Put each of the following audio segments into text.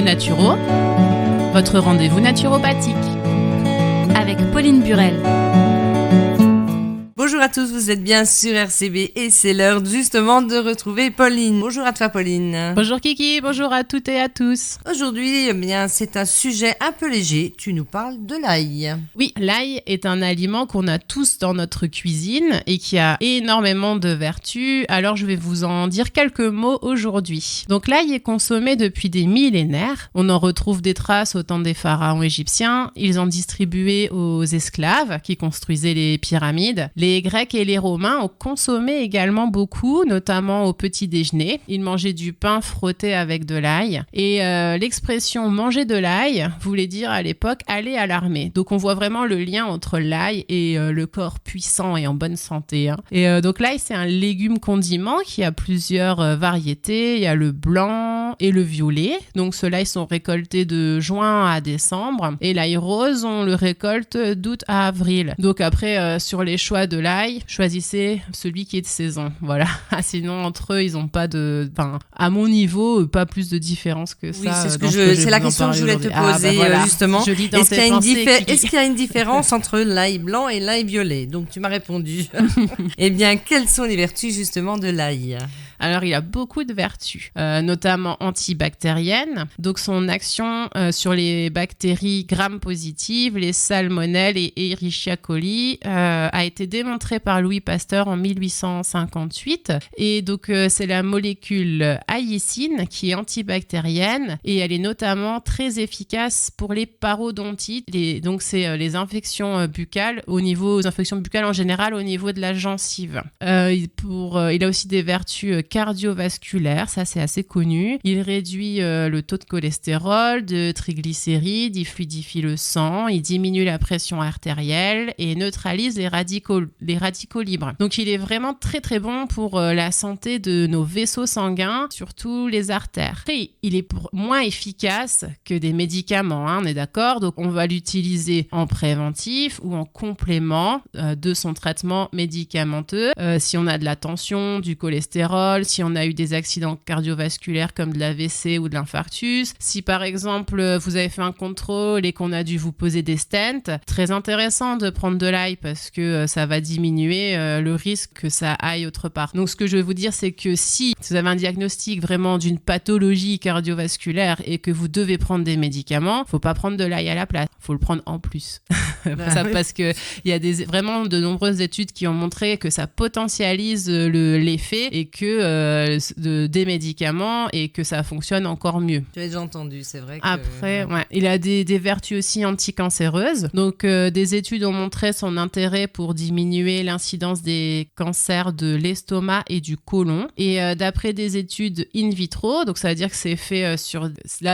Naturo, votre rendez-vous naturopathique. Avec Pauline Burel. Bonjour à tous, vous êtes bien sur RCB et c'est l'heure justement de retrouver Pauline. Bonjour à toi Pauline. Bonjour Kiki, bonjour à toutes et à tous. Aujourd'hui, c'est un sujet un peu léger, tu nous parles de l'ail. Oui, l'ail est un aliment qu'on a tous dans notre cuisine et qui a énormément de vertus, alors je vais vous en dire quelques mots aujourd'hui. Donc l'ail est consommé depuis des millénaires, on en retrouve des traces au temps des pharaons égyptiens, ils en distribuaient aux esclaves qui construisaient les pyramides. Les Grecs et les Romains ont consommé également beaucoup, notamment au petit déjeuner. Ils mangeaient du pain frotté avec de l'ail. Et l'expression « manger de l'ail » voulait dire à l'époque « aller à l'armée ». Donc on voit vraiment le lien entre l'ail et le corps puissant et en bonne santé. Et donc l'ail, c'est un légume condiment qui a plusieurs variétés. Il y a le blanc et le violet. Donc ceux-là, ils sont récoltés de juin à décembre. Et l'ail rose, on le récolte d'août à avril. Donc après, sur les choix de l'ail, choisissez celui qui est de saison. Voilà. Sinon, entre eux, ils n'ont pas de... Enfin, à mon niveau, pas plus de différence que ça. Oui, c'est la question que je voulais te poser, justement. Je lis dans tes pensées. Est-ce qu'il y a une différence entre l'ail blanc et l'ail violet? Donc, tu m'as répondu. Eh bien, quelles sont les vertus, justement, de l'ail? Alors, il a beaucoup de vertus, notamment antibactériennes. Donc, son action sur les bactéries gram-positives, les salmonelles et Escherichia coli, a été démontrée par Louis Pasteur en 1858. Et donc, c'est la molécule aïacine qui est antibactérienne et elle est notamment très efficace pour les parodontites. Donc, c'est les infections buccales aux infections buccales en général au niveau de la gencive. Il a aussi des vertus cardiovasculaire, ça c'est assez connu. Il réduit le taux de cholestérol, de triglycérides, il fluidifie le sang, il diminue la pression artérielle et neutralise les radicaux libres. Donc il est vraiment très très bon pour la santé de nos vaisseaux sanguins, surtout les artères. Après, il est moins efficace que des médicaments, on est d'accord? Donc on va l'utiliser en préventif ou en complément de son traitement médicamenteux. Si on a de la tension, du cholestérol, si on a eu des accidents cardiovasculaires comme de l'AVC ou de l'infarctus, si par exemple vous avez fait un contrôle et qu'on a dû vous poser des stents, très intéressant de prendre de l'ail parce que ça va diminuer le risque que ça aille autre part. Donc ce que je veux vous dire, c'est que si vous avez un diagnostic vraiment d'une pathologie cardiovasculaire et que vous devez prendre des médicaments, faut pas prendre de l'ail à la place, faut le prendre en plus. Parce que il y a vraiment de nombreuses études qui ont montré que ça potentialise l'effet et que des médicaments et que ça fonctionne encore mieux. Tu as déjà entendu, c'est vrai que... Après, il a des vertus aussi anticancéreuses. Donc, des études ont montré son intérêt pour diminuer l'incidence des cancers de l'estomac et du côlon. Et d'après des études in vitro, donc ça veut dire que c'est fait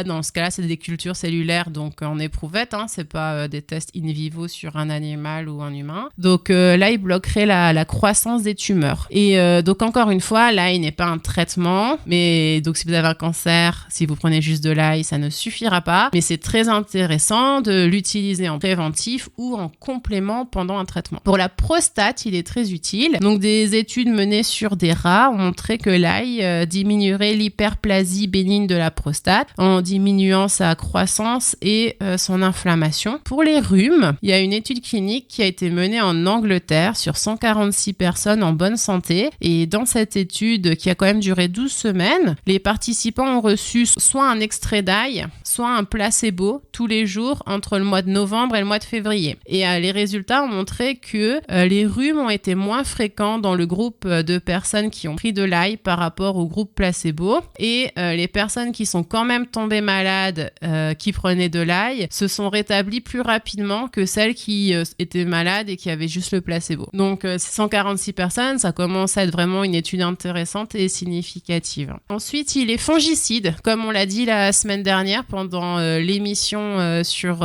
dans ce cas-là, c'est des cultures cellulaires, donc en éprouvette, c'est pas des tests in vivo sur un animal ou un humain. Donc là, il bloquerait la croissance des tumeurs. Et donc encore une fois, l'ail n'est pas un traitement, mais donc si vous avez un cancer, si vous prenez juste de l'ail, ça ne suffira pas, mais c'est très intéressant de l'utiliser en préventif ou en complément pendant un traitement. Pour la prostate, il est très utile. Donc des études menées sur des rats ont montré que l'ail diminuerait l'hyperplasie bénigne de la prostate en diminuant sa croissance et son inflammation. Pour les rhumes, il y a une étude clinique qui a été menée en Angleterre sur 146 personnes en bonne santé et dans cette étude qui a quand même duré 12 semaines, les participants ont reçu soit un extrait d'ail, soit un placebo tous les jours entre le mois de novembre et le mois de février. Et les résultats ont montré que les rhumes ont été moins fréquents dans le groupe de personnes qui ont pris de l'ail par rapport au groupe placebo et les personnes qui sont quand même tombées malades qui prenaient de l'ail se sont rétablies plus rapidement que celles qui étaient malades et qui avaient juste le placebo. Donc 146 personnes, ça commence à être vraiment une étude intéressante et significative. Ensuite, il est fongicide, comme on l'a dit la semaine dernière pendant l'émission sur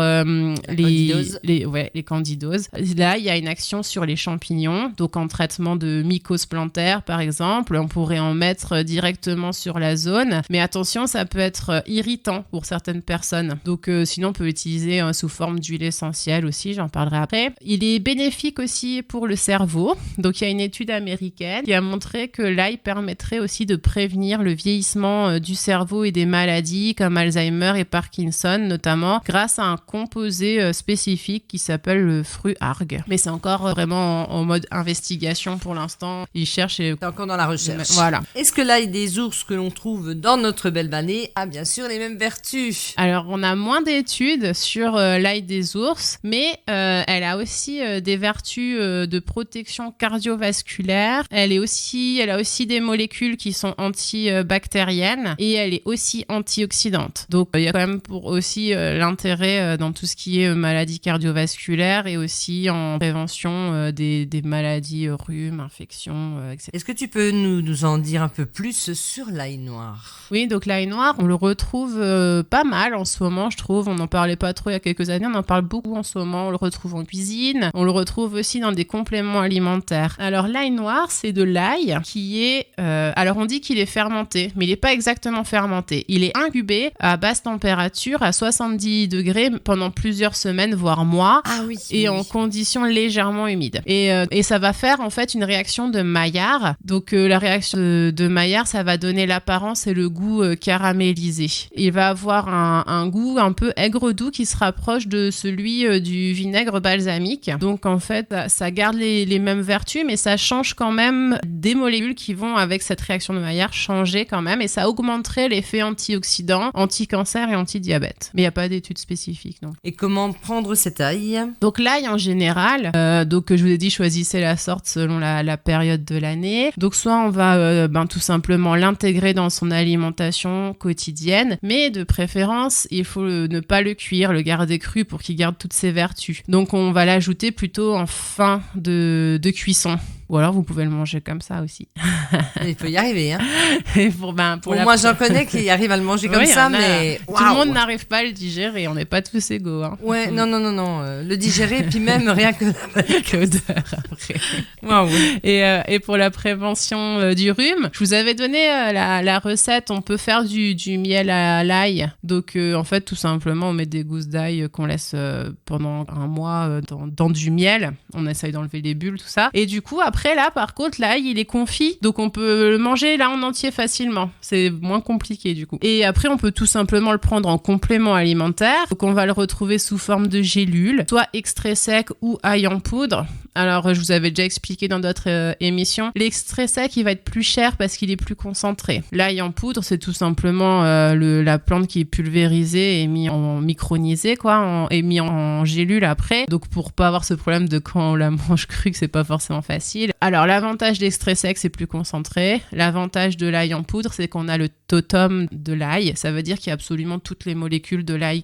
les candidoses. Là, il y a une action sur les champignons, donc en traitement de mycose plantaire par exemple, on pourrait en mettre directement sur la zone, mais attention, ça peut être irritant pour certaines personnes. Donc sinon, on peut l'utiliser sous forme d'huile essentielle aussi, j'en parlerai après. Il est bénéfique aussi pour le cerveau. Donc il y a une étude américaine qui a montré que l'ail permet permettrait aussi de prévenir le vieillissement du cerveau et des maladies comme Alzheimer et Parkinson notamment, grâce à un composé spécifique qui s'appelle le fruargue. Mais c'est encore vraiment en mode investigation pour l'instant. Ils cherchent et... C'est encore dans la recherche. Voilà. Est-ce que l'ail des ours que l'on trouve dans notre belle vallée a bien sûr les mêmes vertus? Alors, on a moins d'études sur l'ail des ours, mais elle a aussi des vertus de protection cardiovasculaire. Elle a aussi des molécules qui sont antibactériennes et elle est aussi antioxydante. Donc, il y a quand même pour aussi l'intérêt dans tout ce qui est maladies cardiovasculaires et aussi en prévention des maladies rhume, infections, etc. Est-ce que tu peux nous en dire un peu plus sur l'ail noir? Oui, donc l'ail noir, on le retrouve pas mal en ce moment, je trouve. On n'en parlait pas trop il y a quelques années, on en parle beaucoup en ce moment. On le retrouve en cuisine, on le retrouve aussi dans des compléments alimentaires. Alors l'ail noir, c'est de l'ail qui est... alors on dit qu'il est fermenté, mais il n'est pas exactement fermenté. Il est incubé à basse température, à 70 degrés pendant plusieurs semaines, voire mois. Ah oui. Et en conditions légèrement humides. Et ça va faire en fait une réaction de Maillard. Donc la réaction de Maillard, ça va donner l'apparence et le goût caramélisé. Il va avoir un goût un peu aigre-doux qui se rapproche de celui du vinaigre balsamique. Donc en fait, ça garde les mêmes vertus, mais ça change quand même des molécules qui vont avec cette réaction de Maillard changer quand même, et ça augmenterait l'effet antioxydant, anti-cancer et anti-diabète. Mais il n'y a pas d'études spécifiques, non. Et comment prendre cet ail? Donc l'ail en général, donc je vous ai dit choisissez la sorte selon la période de l'année. Donc soit on va tout simplement l'intégrer dans son alimentation quotidienne, mais de préférence il faut ne pas le cuire, le garder cru pour qu'il garde toutes ses vertus. Donc on va l'ajouter plutôt en fin de cuisson. Ou alors vous pouvez le manger comme ça aussi. Il faut y arriver, hein. Et moi j'en connais qui arrivent à le manger comme ça, mais tout le monde n'arrive pas à le digérer, on n'est pas tous égaux. Hein. Ouais, non, le digérer, puis même rien que l'odeur après. Wow. Et pour la prévention du rhume, je vous avais donné la recette, on peut faire du miel à l'ail. Donc en fait tout simplement on met des gousses d'ail qu'on laisse pendant un mois dans du miel, on essaye d'enlever les bulles, tout ça. Et du coup après là par contre l'ail il est confit, donc on peut le manger là en entier facilement, c'est moins compliqué du coup. Et après on peut tout simplement le prendre en complément alimentaire, donc on va le retrouver sous forme de gélules, soit extrait sec ou ail en poudre. Alors je vous avais déjà expliqué dans d'autres émissions, l'extrait sec il va être plus cher parce qu'il est plus concentré. L'ail en poudre c'est tout simplement la plante qui est pulvérisée et micronisée et mis en gélule après, donc pour pas avoir ce problème de quand on la mange crue que c'est pas forcément facile. Alors l'avantage d'extrait sec c'est plus concentré, l'avantage de l'ail en poudre c'est qu'on a le totum de l'ail, ça veut dire qu'il y a absolument toutes les molécules de l'ail